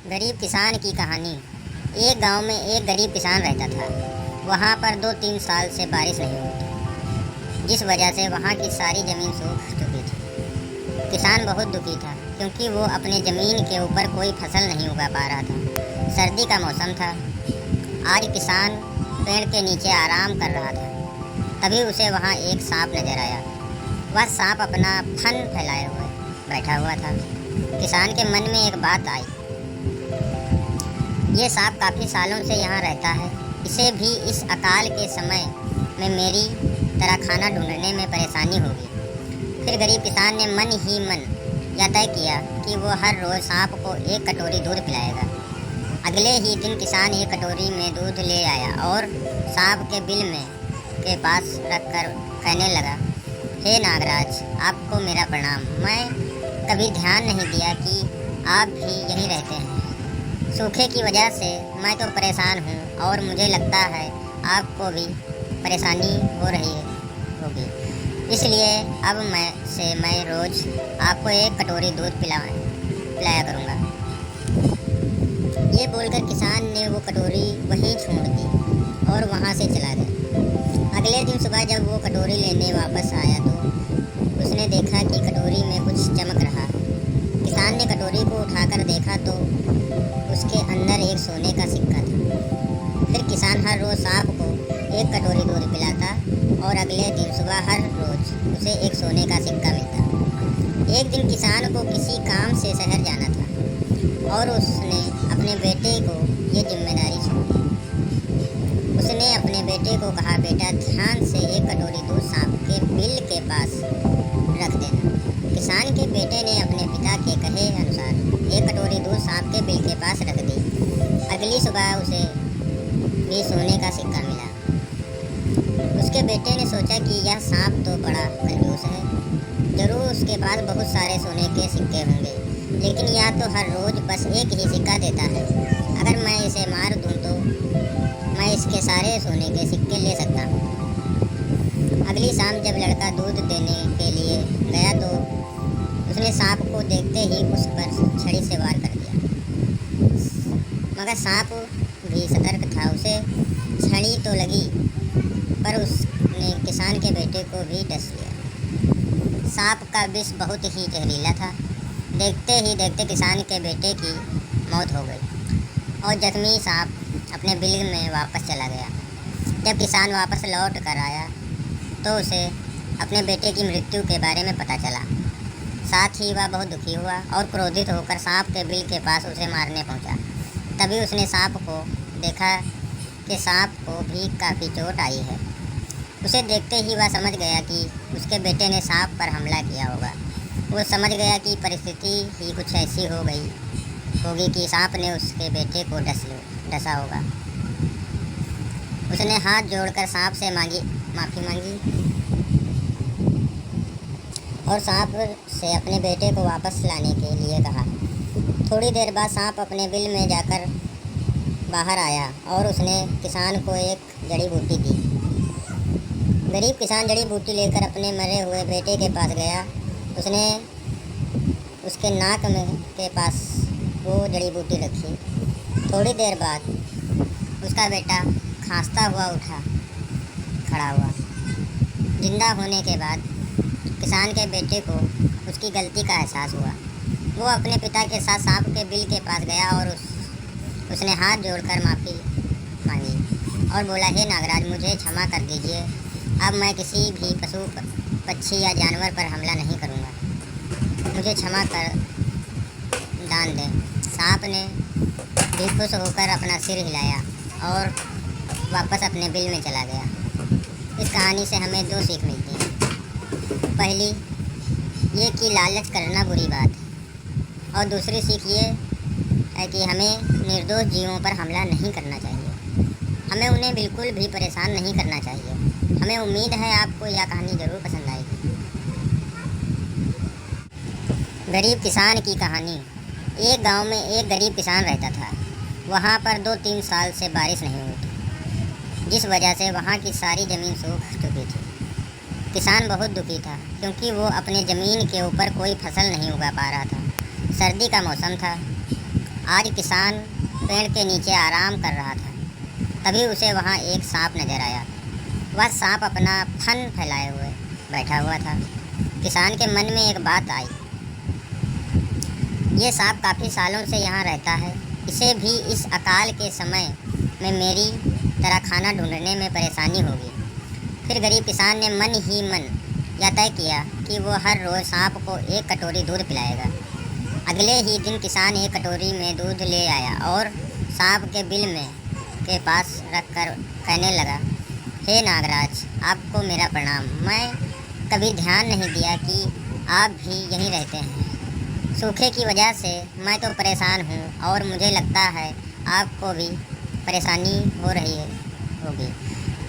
गरीब किसान की कहानी। एक गांव में एक गरीब किसान रहता था। वहां पर 2-3 साल से बारिश नहीं हुई थी, जिस वजह से वहां की सारी ज़मीन सूख चुकी थी। किसान बहुत दुखी था क्योंकि वो अपने ज़मीन के ऊपर कोई फसल नहीं उगा पा रहा था। सर्दी का मौसम था। आज किसान पेड़ के नीचे आराम कर रहा था। तभी उसे वहां एक सांप नजर आया। वह सांप अपना फन फैलाए हुए बैठा हुआ था। किसान के मन में एक बात आई। ये सांप काफ़ी सालों से यहाँ रहता है। इसे भी इस अकाल के समय में मेरी तरह खाना ढूंढने में परेशानी होगी। फिर गरीब किसान ने मन ही मन यह तय किया कि वो हर रोज़ सांप को एक कटोरी दूध पिलाएगा। अगले ही दिन किसान एक कटोरी में दूध ले आया और सांप के बिल में के पास रखकर कहने लगा, हे नागराज, आपको मेरा प्रणाम। मैं कभी ध्यान नहीं दिया कि आप भी यहीं रहते हैं। सूखे की वजह से मैं तो परेशान हूँ और मुझे लगता है आपको भी परेशानी हो रही होगी। इसलिए अब मैं रोज़ आपको एक कटोरी दूध पिलाया करूँगा। ये बोलकर किसान ने वो कटोरी वहीं छोड़ दी और वहाँ से चला गया। अगले दिन सुबह जब वो कटोरी लेने वापस आया तो उसने देखा कि कटोरी में कुछ चमक रहा है। किसान ने कटोरी को उठाकर देखा तो उसके अंदर एक सोने का सिक्का था। फिर किसान हर रोज़ सांप को एक कटोरी दूध पिलाता और अगले दिन सुबह हर रोज़ उसे एक सोने का सिक्का मिलता। एक दिन किसान को किसी काम से शहर जाना था और उसने अपने बेटे को ये जिम्मेदारी सौंपी। उसने अपने बेटे को कहा, बेटा ध्यान से एक कटोरी दूध सांप के बिल के पास रख देना। किसान के बेटे ने अपने पिता के कहे अनुसार एक कटोरी दूध सांप के बिल के पास रख दी। अगली सुबह उसे भी सोने का सिक्का मिला। उसके बेटे ने सोचा कि यह सांप तो बड़ा कंजूस है, जरूर उसके पास बहुत सारे सोने के सिक्के होंगे, लेकिन यह तो हर रोज़ बस एक ही सिक्का देता है। अगर मैं इसे मार दूं तो मैं इसके सारे सोने के सिक्के ले सकता हूँ। अगली शाम जब लड़का दूध देने के लिए गया तो उसने सांप को देखते ही उस पर छड़ी से वार कर दिया, मगर सांप भी सतर्क था। उसे छड़ी तो लगी पर उसने किसान के बेटे को भी डस लिया। सांप का विष बहुत ही जहरीला था। देखते ही देखते किसान के बेटे की मौत हो गई और जख्मी सांप अपने बिल में वापस चला गया। जब किसान वापस लौट कर आया तो उसे अपने बेटे की मृत्यु के बारे में पता चला। साथ ही वह बहुत दुखी हुआ और क्रोधित होकर सांप के बिल के पास उसे मारने पहुंचा। तभी उसने सांप को देखा कि सांप को भी काफ़ी चोट आई है। उसे देखते ही वह समझ गया कि उसके बेटे ने सांप पर हमला किया होगा। वो समझ गया कि परिस्थिति ही कुछ ऐसी हो गई होगी कि सांप ने उसके बेटे को डसा होगा। उसने हाथ जोड़कर सांप से माफ़ी मांगी और सांप से अपने बेटे को वापस लाने के लिए कहा। थोड़ी देर बाद सांप अपने बिल में जाकर बाहर आया और उसने किसान को एक जड़ी बूटी दी। गरीब किसान जड़ी बूटी लेकर अपने मरे हुए बेटे के पास गया। उसने उसके नाक के पास वो जड़ी बूटी रखी। थोड़ी देर बाद उसका बेटा खांसता हुआ उठा खड़ा हुआ। जिंदा होने के बाद किसान के बेटे को उसकी गलती का एहसास हुआ। वो अपने पिता के साथ सांप के बिल के पास गया और उसने हाथ जोड़कर माफ़ी मांगी और बोला, हे नागराज, मुझे क्षमा कर दीजिए। अब मैं किसी भी पशु पक्षी या जानवर पर हमला नहीं करूँगा। मुझे क्षमा कर दान दें। सांप ने भी खुश होकर अपना सिर हिलाया और वापस अपने बिल में चला गया। इस कहानी से हमें 2 सीख मिलती हैं। पहली ये कि लालच करना बुरी बात है और दूसरी सीख ये है कि हमें निर्दोष जीवों पर हमला नहीं करना चाहिए। हमें उन्हें बिल्कुल भी परेशान नहीं करना चाहिए। हमें उम्मीद है आपको यह कहानी ज़रूर पसंद आएगी। गरीब किसान की कहानी। एक गांव में एक गरीब किसान रहता था। वहां पर 2-3 साल से बारिश नहीं हुई थी, जिस वजह से वहां की सारी ज़मीन सूख चुकी थी। किसान बहुत दुखी था क्योंकि वो अपने ज़मीन के ऊपर कोई फसल नहीं उगा पा रहा था। सर्दी का मौसम था। आज किसान पेड़ के नीचे आराम कर रहा था। तभी उसे वहाँ एक सांप नजर आया। वह सांप अपना फन फैलाए हुए बैठा हुआ था। किसान के मन में एक बात आई, ये सांप काफ़ी सालों से यहाँ रहता है, इसे भी इस अकाल के समय में मेरी तरह खाना ढूंढने में परेशानी होगी। फिर गरीब किसान ने मन ही मन यह तय किया कि वो हर रोज़ सांप को एक कटोरी दूध पिलाएगा। अगले ही दिन किसान एक कटोरी में दूध ले आया और सांप के बिल में के पास रख कर कहने लगा, हे नागराज, आपको मेरा प्रणाम। मैं कभी ध्यान नहीं दिया कि आप भी यहीं रहते हैं। सूखे की वजह से मैं तो परेशान हूँ और मुझे लगता है आपको भी परेशानी हो रही होगी।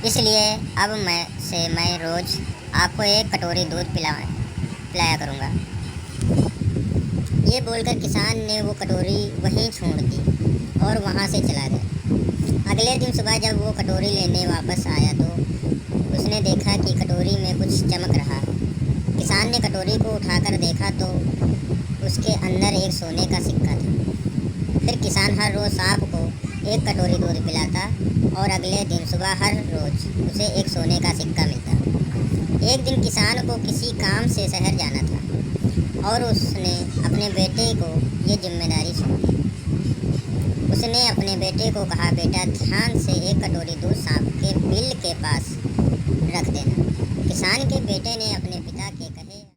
इसलिए अब मैं रोज़ आपको एक कटोरी दूध पिलाया करूँगा। ये बोलकर किसान ने वो कटोरी वहीं छोड़ दी और वहाँ से चला गया। अगले दिन सुबह जब वो कटोरी लेने वापस आया तो उसने देखा कि कटोरी में कुछ चमक रहा है। किसान ने कटोरी को उठाकर देखा तो उसके अंदर एक सोने का सिक्का था। फिर किसान हर रोज़ सांप को एक कटोरी दूध पिलाता और अगले दिन सुबह हर रोज़ उसे एक सोने का सिक्का मिलता। एक दिन किसान को किसी काम से शहर जाना था और उसने अपने बेटे को ये जिम्मेदारी सौंपी। उसने अपने बेटे को कहा, बेटा ध्यान से एक कटोरी दूध सांप के बिल के पास रख देना। किसान के बेटे ने अपने पिता के